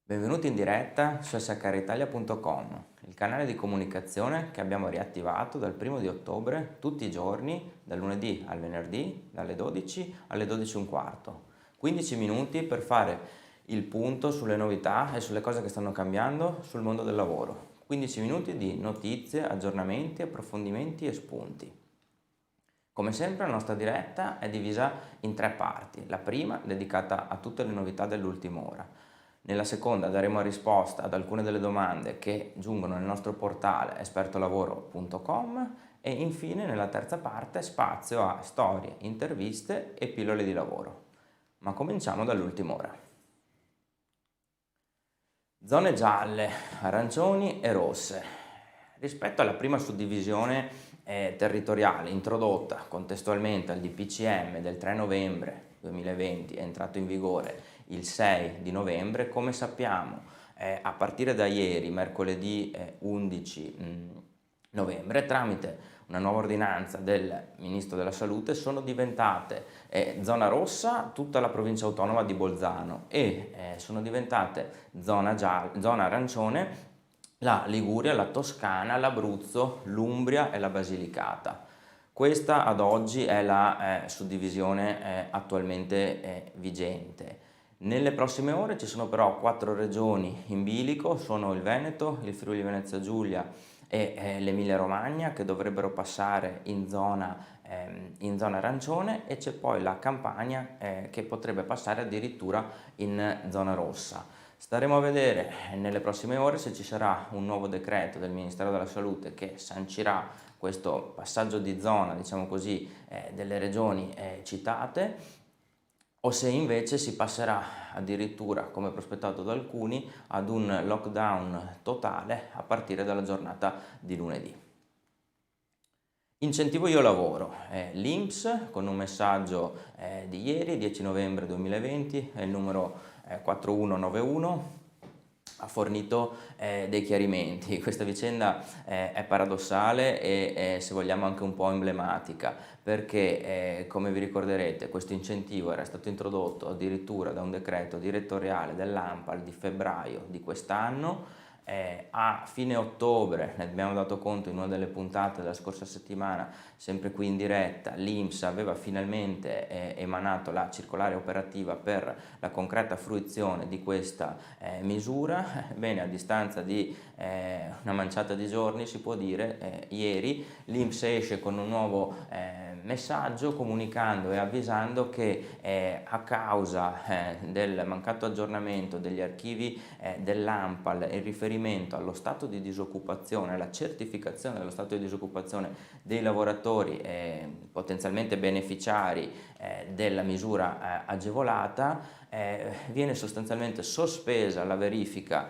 Benvenuti in diretta su shritalia.com, il canale di comunicazione che abbiamo riattivato dal 1 di ottobre tutti i giorni, dal lunedì al venerdì, dalle 12 alle 12:15. 15 minuti per fare il punto sulle novità e sulle cose che stanno cambiando sul mondo del lavoro. 15 minuti di notizie, aggiornamenti, approfondimenti e spunti. Come sempre la nostra diretta è divisa in 3 parti, la prima dedicata a tutte le novità dell'ultima ora. Nella seconda daremo risposta ad alcune delle domande che giungono nel nostro portale espertolavoro.com e infine nella terza parte spazio a storie, interviste e pillole di lavoro. Ma cominciamo dall'ultima ora. Zone gialle, arancioni e rosse. Rispetto alla prima suddivisione territoriale introdotta contestualmente al DPCM del 3 novembre 2020, è entrato in vigore il 6 di novembre, come sappiamo a partire da ieri, mercoledì 11 novembre, tramite una nuova ordinanza del Ministro della Salute sono diventate zona rossa tutta la provincia autonoma di Bolzano e sono diventate zona arancione la Liguria, la Toscana, l'Abruzzo, l'Umbria e la Basilicata. Questa ad oggi è la suddivisione attualmente vigente. Nelle prossime ore ci sono però 4 regioni in bilico, sono il Veneto, il Friuli Venezia Giulia e l'Emilia Romagna, che dovrebbero passare in zona arancione, e c'è poi la Campania che potrebbe passare addirittura in zona rossa. Staremo a vedere nelle prossime ore se ci sarà un nuovo decreto del Ministero della Salute che sancirà questo passaggio di zona, diciamo così, delle regioni citate, o se invece si passerà addirittura, come prospettato da alcuni, ad un lockdown totale a partire dalla giornata di lunedì. Incentivo Io Lavoro, l'INPS con un messaggio di ieri, 10 novembre 2020, è il numero 4191, ha fornito dei chiarimenti. Questa vicenda è paradossale e se vogliamo anche un po' emblematica, perché come vi ricorderete questo incentivo era stato introdotto addirittura da un decreto direttoriale dell'ANPAL di febbraio di quest'anno. A fine ottobre, ne abbiamo dato conto in una delle puntate della scorsa settimana, sempre qui in diretta, l'INPS aveva finalmente emanato la circolare operativa per la concreta fruizione di questa misura. Bene, a distanza di una manciata di giorni, si può dire, ieri l'INPS esce con un nuovo messaggio comunicando e avvisando che a causa del mancato aggiornamento degli archivi dell'ANPAL in riferimento allo stato di disoccupazione, alla certificazione dello stato di disoccupazione dei lavoratori potenzialmente beneficiari della misura agevolata, viene sostanzialmente sospesa la verifica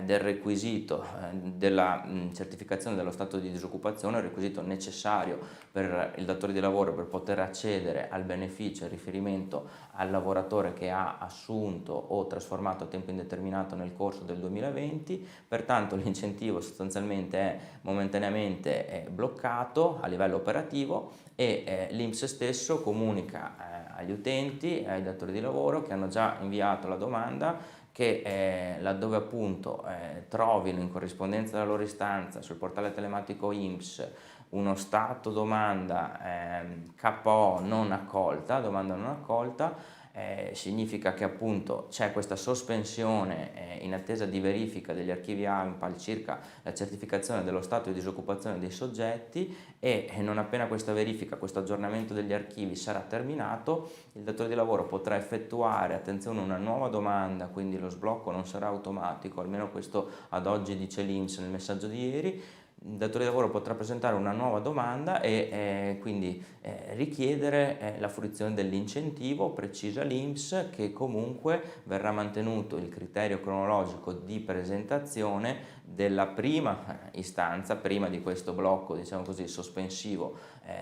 del requisito della certificazione dello stato di disoccupazione, il requisito necessario per il datore di lavoro per poter accedere al beneficio in riferimento al lavoratore che ha assunto o trasformato a tempo indeterminato nel corso del 2020. Pertanto l'incentivo sostanzialmente è momentaneamente bloccato a livello operativo e l'INPS stesso comunica agli utenti e ai datori di lavoro che hanno già inviato la domanda che laddove appunto trovino in corrispondenza della loro istanza sul portale telematico INPS uno stato domanda KO non accolta, domanda non accolta, significa che appunto c'è questa sospensione in attesa di verifica degli archivi ANPAL circa la certificazione dello stato di disoccupazione dei soggetti e non appena questa verifica, questo aggiornamento degli archivi sarà terminato, il datore di lavoro potrà effettuare, attenzione, una nuova domanda, quindi lo sblocco non sarà automatico, almeno questo ad oggi dice l'INPS nel messaggio di ieri. Il datore di lavoro potrà presentare una nuova domanda e quindi richiedere la fruizione dell'incentivo. Precisa l'INPS che comunque verrà mantenuto il criterio cronologico di presentazione della prima istanza, prima di questo blocco, diciamo così, sospensivo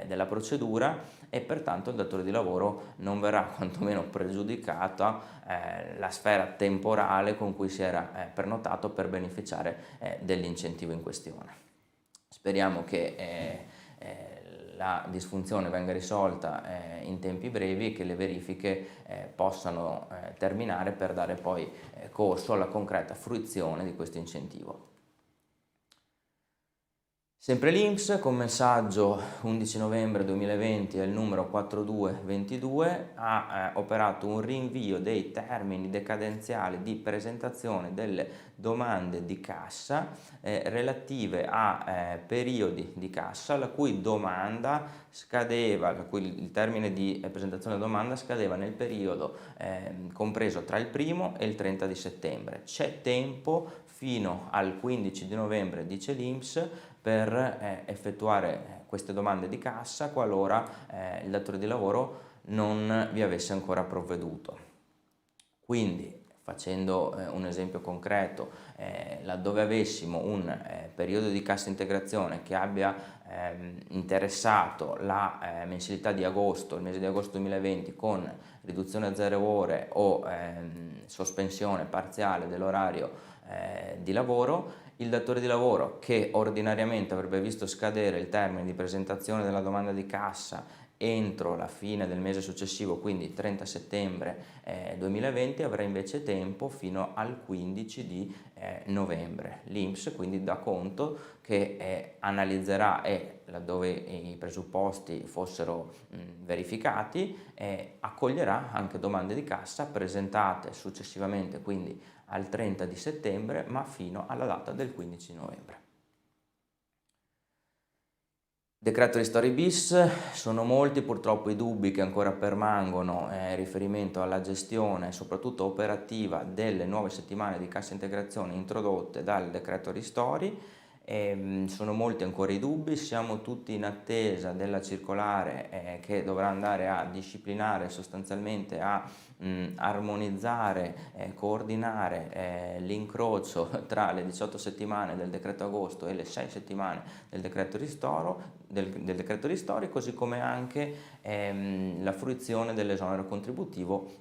della procedura, e pertanto il datore di lavoro non verrà quantomeno pregiudicata la sfera temporale con cui si era prenotato per beneficiare dell'incentivo in questione. Speriamo che la disfunzione venga risolta in tempi brevi e che le verifiche possano terminare per dare poi corso alla concreta fruizione di questo incentivo. Sempre l'INPS, con messaggio 11 novembre 2020 al numero 4222, ha operato un rinvio dei termini decadenziali di presentazione delle domande di cassa relative a periodi di cassa la cui domanda scadeva, il termine di presentazione della domanda scadeva nel periodo compreso tra il 1° e il 30 di settembre. C'è tempo fino al 15 di novembre, dice l'INPS, per effettuare queste domande di cassa qualora il datore di lavoro non vi avesse ancora provveduto. Quindi, facendo un esempio concreto, laddove avessimo un periodo di cassa integrazione che abbia interessato la mensilità di agosto, il mese di agosto 2020, con riduzione a 0 ore o sospensione parziale dell'orario di lavoro, il datore di lavoro, che ordinariamente avrebbe visto scadere il termine di presentazione della domanda di cassa entro la fine del mese successivo, quindi 30 settembre 2020, avrà invece tempo fino al 15 di novembre. L'INPS quindi dà conto che analizzerà e, laddove i presupposti fossero verificati, accoglierà anche domande di cassa presentate successivamente, quindi al 30 di settembre, ma fino alla data del 15 novembre. Decreto ristori bis, sono molti purtroppo i dubbi che ancora permangono in riferimento alla gestione, soprattutto operativa, delle nuove settimane di cassa integrazione introdotte dal decreto ristori. Sono molti ancora i dubbi, siamo tutti in attesa della circolare che dovrà andare a disciplinare, sostanzialmente a armonizzare, coordinare l'incrocio tra le 18 settimane del decreto agosto e le 6 settimane del decreto ristori, così come anche la fruizione dell'esonero contributivo,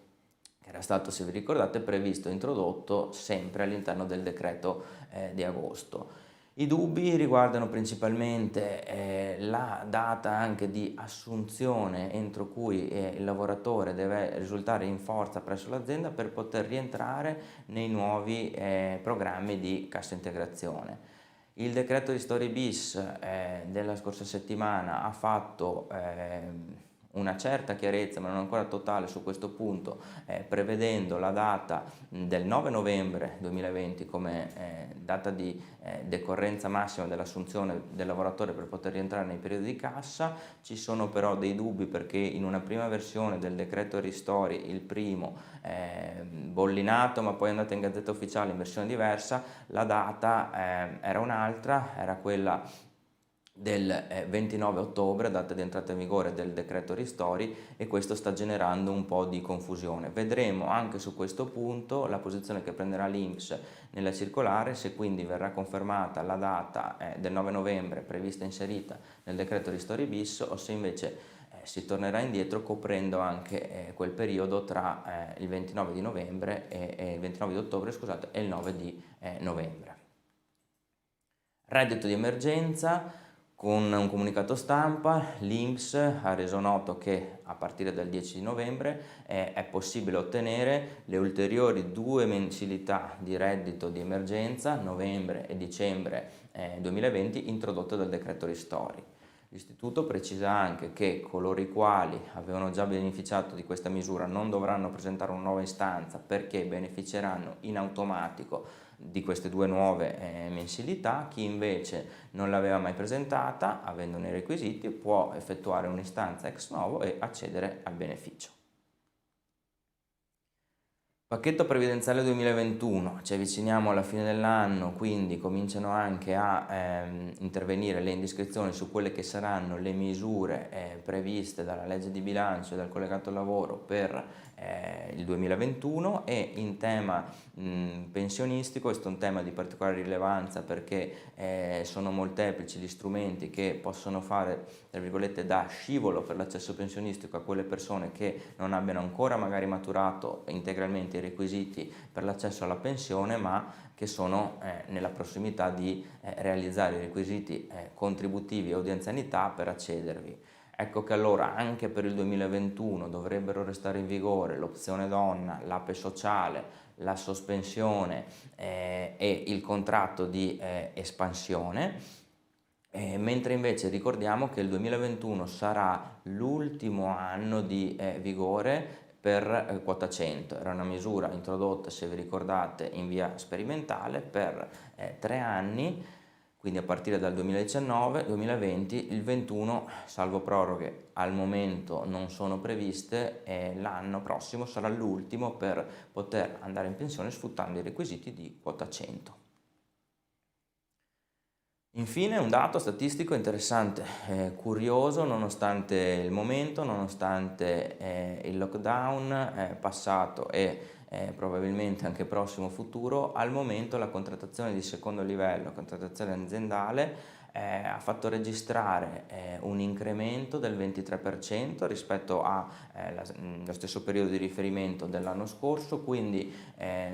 che era stato, se vi ricordate, previsto e introdotto sempre all'interno del decreto di agosto. I dubbi riguardano principalmente la data anche di assunzione entro cui il lavoratore deve risultare in forza presso l'azienda per poter rientrare nei nuovi programmi di cassa integrazione. Il decreto ristori bis della scorsa settimana ha fatto una certa chiarezza, ma non ancora totale, su questo punto, prevedendo la data del 9 novembre 2020 come data di decorrenza massima dell'assunzione del lavoratore per poter rientrare nei periodi di cassa. Ci sono però dei dubbi, perché in una prima versione del decreto ristori, il primo, bollinato ma poi andato in Gazzetta Ufficiale in versione diversa, la data era un'altra, era quella del 29 ottobre, data di entrata in vigore del decreto ristori, e questo sta generando un po' di confusione. Vedremo anche su questo punto la posizione che prenderà l'INPS nella circolare, se quindi verrà confermata la data del 9 novembre prevista e inserita nel decreto ristori bis, o se invece si tornerà indietro coprendo anche quel periodo tra il 29 di novembre il 29 di ottobre, scusate, e il 9 di novembre. Reddito di emergenza. Con un comunicato stampa l'INPS ha reso noto che a partire dal 10 novembre è possibile ottenere le ulteriori 2 mensilità di reddito di emergenza, novembre e dicembre 2020, introdotte dal decreto ristori. L'istituto precisa anche che coloro i quali avevano già beneficiato di questa misura non dovranno presentare una nuova istanza, perché beneficeranno in automatico di queste 2 nuove mensilità. Chi invece non l'aveva mai presentata, avendone i requisiti, può effettuare un'istanza ex novo e accedere al beneficio. Pacchetto previdenziale 2021, ci avviciniamo alla fine dell'anno, quindi cominciano anche a intervenire le indiscrezioni su quelle che saranno le misure previste dalla legge di bilancio e dal collegato lavoro per il 2021, e in tema pensionistico, questo è un tema di particolare rilevanza perché sono molteplici gli strumenti che possono fare, tra virgolette, da scivolo per l'accesso pensionistico a quelle persone che non abbiano ancora magari maturato integralmente i requisiti per l'accesso alla pensione, ma che sono nella prossimità di realizzare i requisiti contributivi o di anzianità per accedervi. Ecco che allora anche per il 2021 dovrebbero restare in vigore l'opzione donna, l'APE sociale, la sospensione e il contratto di espansione, mentre invece ricordiamo che il 2021 sarà l'ultimo anno di vigore per quota 100. Era una misura introdotta, se vi ricordate, in via sperimentale per 3 anni, quindi a partire dal 2019-2020, il 21, salvo proroghe, al momento non sono previste, e l'anno prossimo sarà l'ultimo per poter andare in pensione sfruttando i requisiti di quota 100. Infine un dato statistico interessante, curioso, nonostante il momento, nonostante il lockdown passato e probabilmente anche prossimo futuro, al momento la contrattazione di secondo livello, la contrattazione aziendale, ha fatto registrare un incremento del 23% rispetto allo stesso periodo di riferimento dell'anno scorso, quindi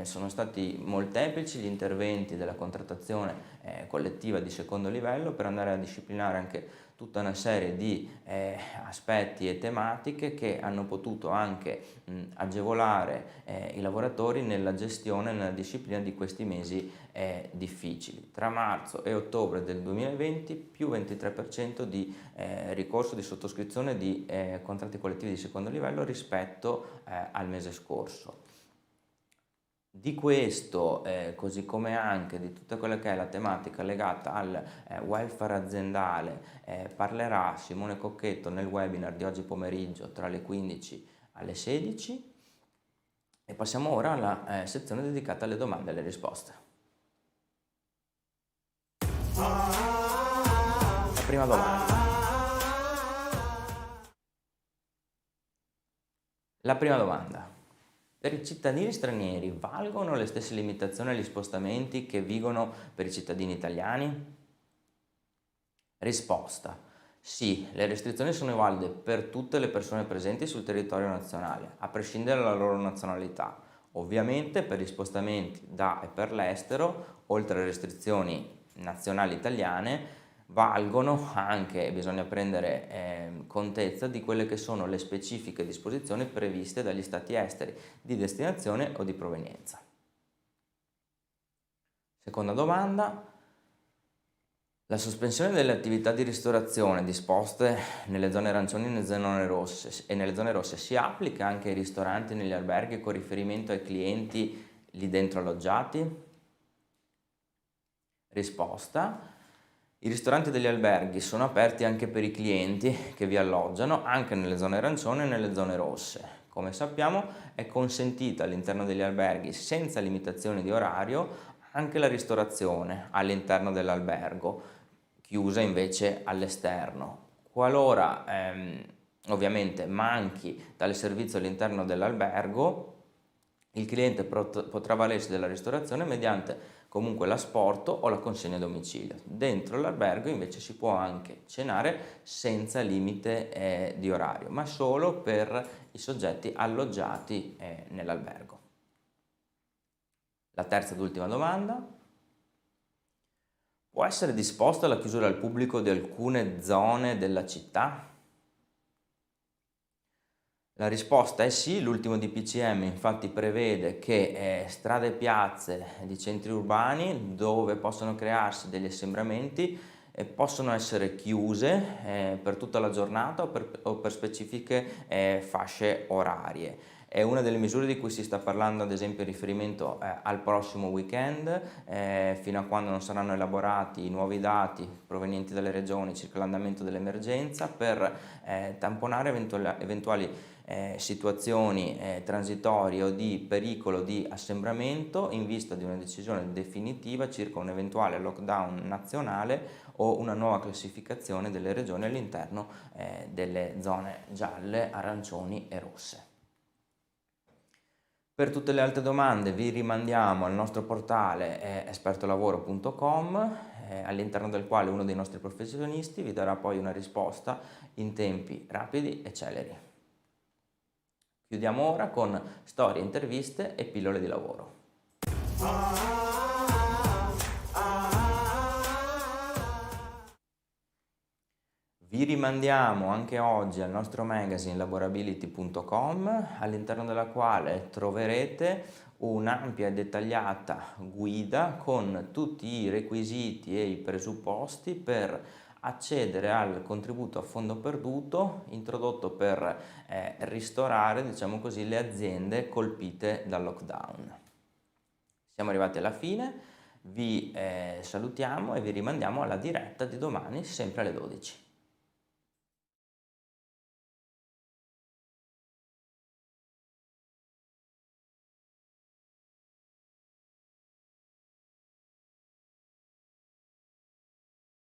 sono stati molteplici gli interventi della contrattazione collettiva di secondo livello per andare a disciplinare anche tutta una serie di aspetti e tematiche che hanno potuto anche agevolare i lavoratori nella gestione e nella disciplina di questi mesi difficili. Tra marzo e ottobre del 2020 più 23% di ricorso di sottoscrizione di contratti collettivi di secondo livello rispetto al mese scorso. Di questo, così come anche di tutta quella che è la tematica legata al welfare aziendale, parlerà Simone Cocchetto nel webinar di oggi pomeriggio tra le 15 alle 16, e passiamo ora alla sezione dedicata alle domande e alle risposte. La prima domanda. La prima domanda. Per i cittadini stranieri valgono le stesse limitazioni agli spostamenti che vigono per i cittadini italiani? Risposta: sì, le restrizioni sono valide per tutte le persone presenti sul territorio nazionale, a prescindere dalla loro nazionalità. Ovviamente per gli spostamenti da e per l'estero, oltre alle restrizioni nazionali italiane, valgono anche, bisogna prendere contezza di quelle che sono le specifiche disposizioni previste dagli stati esteri di destinazione o di provenienza. Seconda domanda. La sospensione delle attività di ristorazione disposte nelle zone arancioni e nelle zone rosse si applica anche ai ristoranti e negli alberghi con riferimento ai clienti lì dentro alloggiati? Risposta: i ristoranti degli alberghi sono aperti anche per i clienti che vi alloggiano anche nelle zone arancioni e nelle zone rosse. Come sappiamo è consentita all'interno degli alberghi senza limitazioni di orario anche la ristorazione all'interno dell'albergo, chiusa invece all'esterno. Qualora ovviamente manchi tale servizio all'interno dell'albergo, il cliente potrà valersi della ristorazione mediante comunque l'asporto o la consegna a domicilio. Dentro l'albergo invece si può anche cenare senza limite di orario, ma solo per i soggetti alloggiati nell'albergo. La terza ed ultima domanda. Può essere disposta la chiusura al pubblico di alcune zone della città? La risposta è sì, l'ultimo DPCM infatti prevede che strade e piazze di centri urbani dove possono crearsi degli assembramenti possono essere chiuse per tutta la giornata o per specifiche fasce orarie. È una delle misure di cui si sta parlando ad esempio in riferimento al prossimo weekend, fino a quando non saranno elaborati i nuovi dati provenienti dalle regioni circa l'andamento dell'emergenza, per tamponare eventuali situazioni transitorie o di pericolo di assembramento in vista di una decisione definitiva circa un eventuale lockdown nazionale o una nuova classificazione delle regioni all'interno delle zone gialle, arancioni e rosse. Per tutte le altre domande vi rimandiamo al nostro portale espertolavoro.com, all'interno del quale uno dei nostri professionisti vi darà poi una risposta in tempi rapidi e celeri. Chiudiamo ora con storie, interviste e pillole di lavoro. Vi rimandiamo anche oggi al nostro magazine laborability.com, all'interno della quale troverete un'ampia e dettagliata guida con tutti i requisiti e i presupposti per accedere al contributo a fondo perduto introdotto per ristorare, diciamo così, le aziende colpite dal lockdown. Siamo arrivati alla fine, vi salutiamo e vi rimandiamo alla diretta di domani, sempre alle 12.